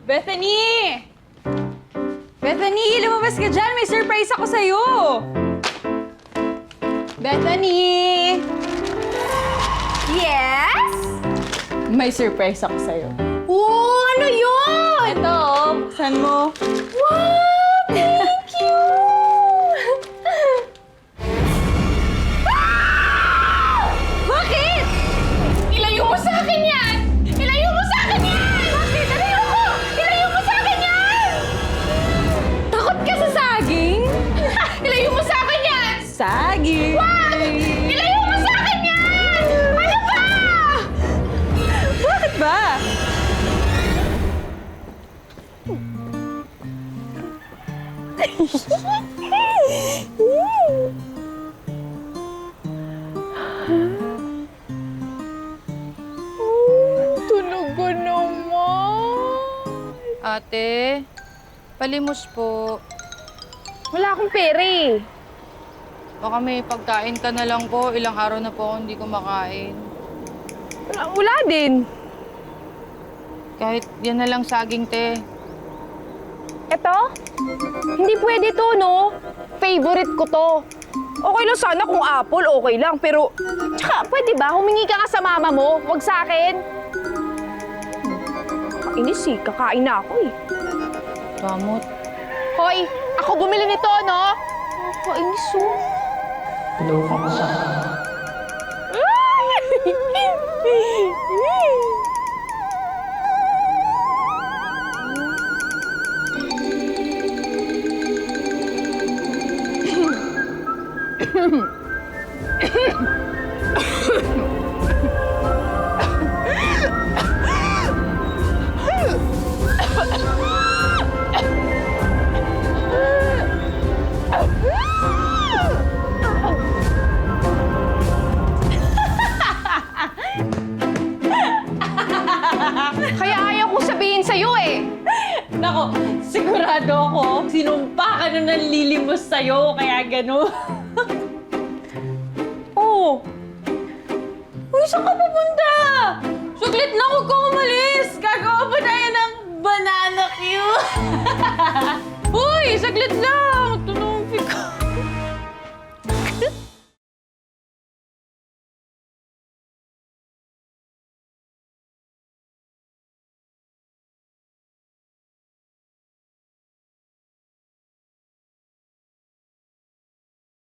Bethany! Bethany, lumabas ka dyan! May surprise ako sa'yo! Bethany! Yes? May surprise ako sa'yo. Oh, ano yun? Ito, buksan mo. Wow! Thank you! Bakit? Ilayo mo sa akin yan! Ilayo mo sa akin yan! Bakit? Ayoko! Ilayo mo sa akin yan! Takot ka sa saging? Ilayo mo sa akin yan! Saging! Wag! Ilayo mo sa akin yan! Ano ba? Bakit ba? Tunog ko naman. Ate, palimos po. Wala akong pere. Baka may pagkain ka na lang po. Ilang araw na po ako hindi kumakain. Wala din. Kahit yan na lang saging, te. Eto? Hindi pwede to, no? Favorite ko to. Okay lang sana kung apple, okay lang. Pero, tsaka pwede ba? Humingi ka nga sa mama mo, wag sa akin. Kainis eh, kakain na ako eh. Damot. Hoy, ako bumili nito, no? Kainis oh. Tulungan mo sa Kaya ayaw ko sabihin sa'yo eh. Nako, sigurado ako, sinumpa ka na nanlilimos sa'yo, kaya gano'n. Oh! Uy, saan ka pupunta? Saglit na, huwag ka umalis! Gagawa pa tayo ng banana cue! Uy, saglit lang! Tunumpi ko.